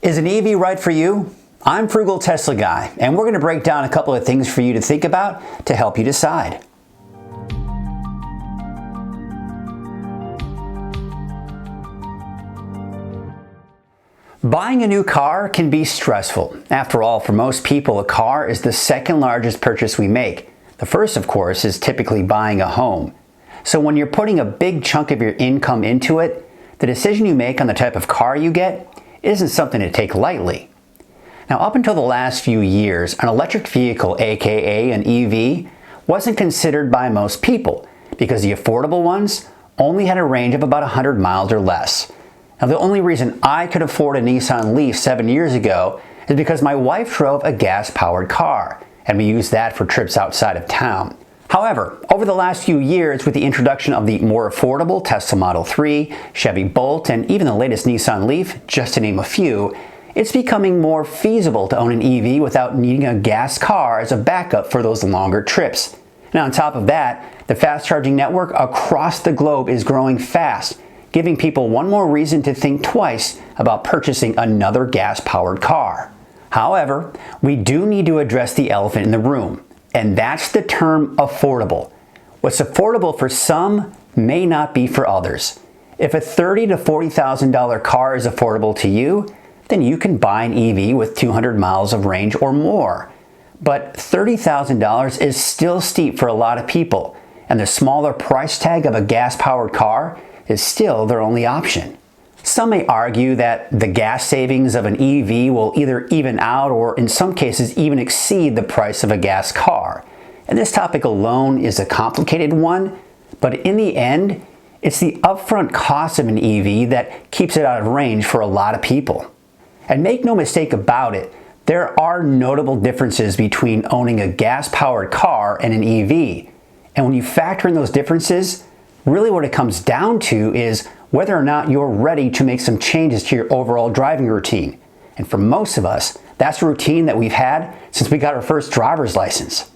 Is an EV right for you? I'm Frugal Tesla Guy, and we're going to break down a couple of things for you to think about to help you decide. Buying a new car can be stressful. After all, for most people, a car is the second largest purchase we make. The first, of course, is typically buying a home. So when you're putting a big chunk of your income into it, the decision you make on the type of car you get isn't something to take lightly. Now, up until the last few years, an electric vehicle, aka an EV, wasn't considered by most people because the affordable ones only had a range of about 100 miles or less. Now, the only reason I could afford a Nissan Leaf 7 years ago is because my wife drove a gas-powered car, and we used that for trips outside of town. However, over the last few years, with the introduction of the more affordable Tesla Model 3, Chevy Bolt, and even the latest Nissan Leaf, just to name a few, it's becoming more feasible to own an EV without needing a gas car as a backup for those longer trips. Now, on top of that, the fast charging network across the globe is growing fast, giving people one more reason to think twice about purchasing another gas-powered car. However, we do need to address the elephant in the room, and that's the term affordable. What's affordable for some may not be for others. If a $30,000 to $40,000 car is affordable to you, then you can buy an EV with 200 miles of range or more. But $30,000 is still steep for a lot of people, and the smaller price tag of a gas-powered car is still their only option. Some may argue that the gas savings of an EV will either even out or in some cases even exceed the price of a gas car. And this topic alone is a complicated one, but in the end, it's the upfront cost of an EV that keeps it out of range for a lot of people. And make no mistake about it, there are notable differences between owning a gas-powered car and an EV. And when you factor in those differences, really what it comes down to is whether or not you're ready to make some changes to your overall driving routine. And for most of us, that's a routine that we've had since we got our first driver's license.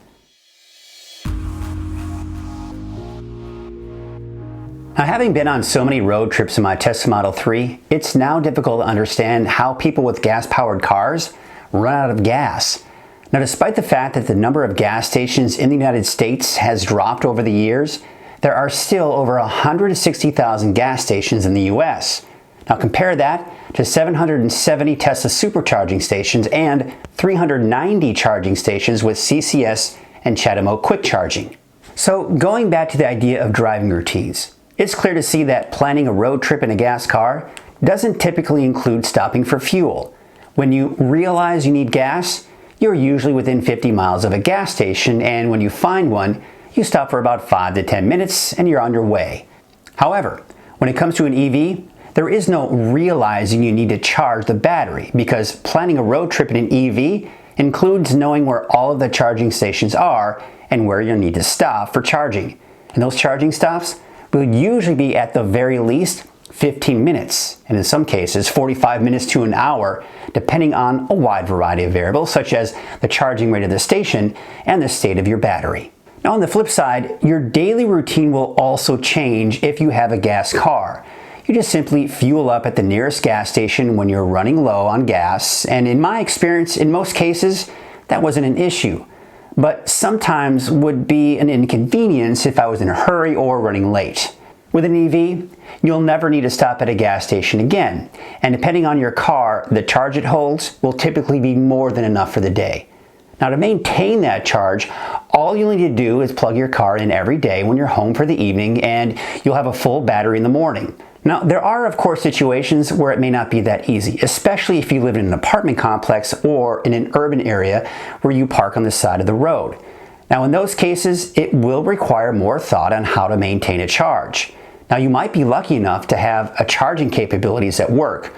Now, having been on so many road trips in my Tesla Model 3, it's now difficult to understand how people with gas-powered cars run out of gas. Now, despite the fact that the number of gas stations in the United States has dropped over the years, there are still over 160,000 gas stations in the US. Now compare that to 770 Tesla supercharging stations and 390 charging stations with CCS and CHAdeMO quick charging. So going back to the idea of driving routines, it's clear to see that planning a road trip in a gas car doesn't typically include stopping for fuel. When you realize you need gas, you're usually within 50 miles of a gas station, and when you find one, you stop for about 5 to 10 minutes and you're underway. However, when it comes to an EV, there is no realizing you need to charge the battery because planning a road trip in an EV includes knowing where all of the charging stations are and where you'll need to stop for charging. And those charging stops will usually be at the very least 15 minutes, and in some cases 45 minutes to an hour, depending on a wide variety of variables such as the charging rate of the station and the state of your battery. Now, on the flip side, your daily routine will also change if you have a gas car. You just simply fuel up at the nearest gas station when you're running low on gas, and in my experience, in most cases, that wasn't an issue. But sometimes would be an inconvenience if I was in a hurry or running late. With an EV, you'll never need to stop at a gas station again, and depending on your car, the charge it holds will typically be more than enough for the day. Now, to maintain that charge, all you'll need to do is plug your car in every day when you're home for the evening, and you'll have a full battery in the morning. Now, there are, of course, situations where it may not be that easy, especially if you live in an apartment complex or in an urban area where you park on the side of the road. Now, in those cases, it will require more thought on how to maintain a charge. Now, you might be lucky enough to have a charging capabilities at work,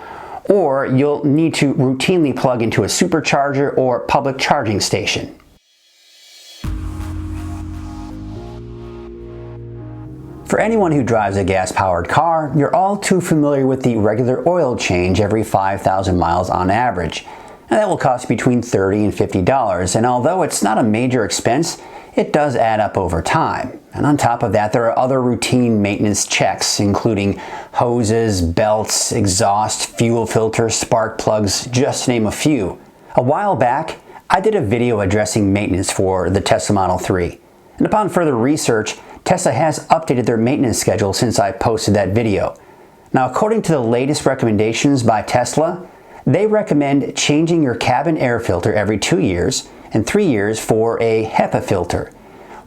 or you'll need to routinely plug into a supercharger or public charging station. For anyone who drives a gas-powered car, you're all too familiar with the regular oil change every 5,000 miles on average. Now, that will cost between $30 and $50, and although it's not a major expense, it does add up over time. And on top of that, there are other routine maintenance checks, including hoses, belts, exhaust, fuel filters, spark plugs, just to name a few. A while back, I did a video addressing maintenance for the Tesla Model 3. And upon further research, Tesla has updated their maintenance schedule since I posted that video. Now, according to the latest recommendations by Tesla, they recommend changing your cabin air filter every 2 years and 3 years for a HEPA filter.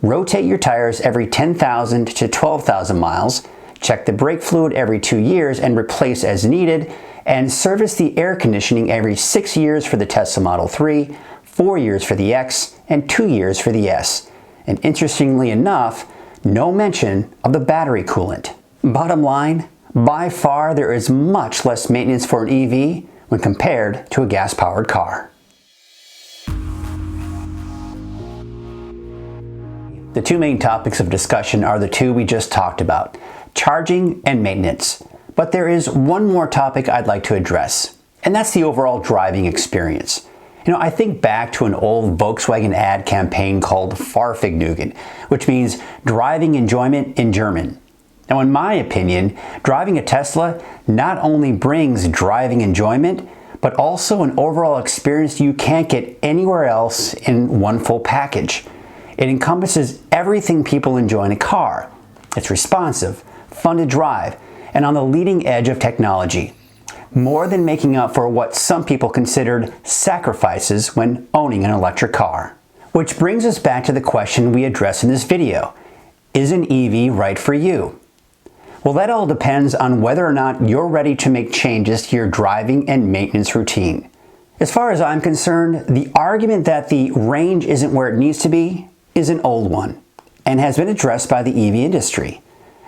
Rotate your tires every 10,000 to 12,000 miles, check the brake fluid every 2 years and replace as needed, and service the air conditioning every 6 years for the Tesla Model 3, 4 years for the X, and 2 years for the S. And interestingly enough, no mention of the battery coolant. Bottom line, by far there is much less maintenance for an EV when compared to a gas-powered car. The two main topics of discussion are the two we just talked about, charging and maintenance. But there is one more topic I'd like to address, and that's the overall driving experience. I think back to an old Volkswagen ad campaign called Fahrvergnügen, which means driving enjoyment in German. Now, in my opinion, driving a Tesla not only brings driving enjoyment, but also an overall experience you can't get anywhere else in one full package. It encompasses everything people enjoy in a car. It's responsive, fun to drive, and on the leading edge of technology, more than making up for what some people considered sacrifices when owning an electric car. Which brings us back to the question we address in this video. Is an EV right for you? Well, that all depends on whether or not you're ready to make changes to your driving and maintenance routine. As far as I'm concerned, the argument that the range isn't where it needs to be is an old one and has been addressed by the EV industry.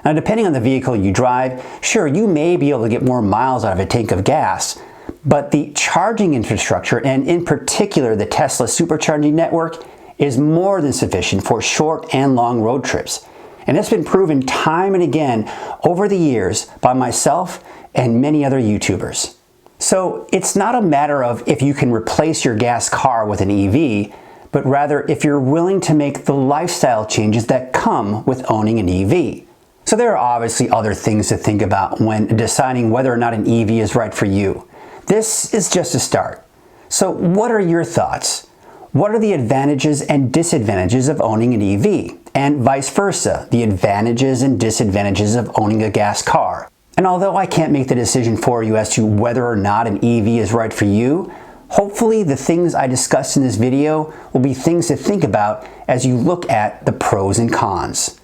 Now, depending on the vehicle you drive, sure, you may be able to get more miles out of a tank of gas, but the charging infrastructure, and in particular the Tesla supercharging network, is more than sufficient for short and long road trips. And it's been proven time and again over the years by myself and many other YouTubers. So it's not a matter of if you can replace your gas car with an EV, but rather if you're willing to make the lifestyle changes that come with owning an EV. So there are obviously other things to think about when deciding whether or not an EV is right for you. This is just a start. So what are your thoughts? What are the advantages and disadvantages of owning an EV? And vice versa, the advantages and disadvantages of owning a gas car. And although I can't make the decision for you as to whether or not an EV is right for you, hopefully the things I discussed in this video will be things to think about as you look at the pros and cons.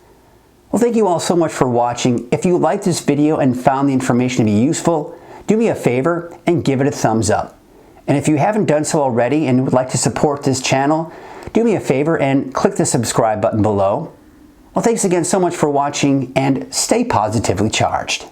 Well, thank you all so much for watching. If you liked this video and found the information to be useful, do me a favor and give it a thumbs up. And if you haven't done so already and would like to support this channel, do me a favor and click the subscribe button below. Well, thanks again so much for watching and stay positively charged.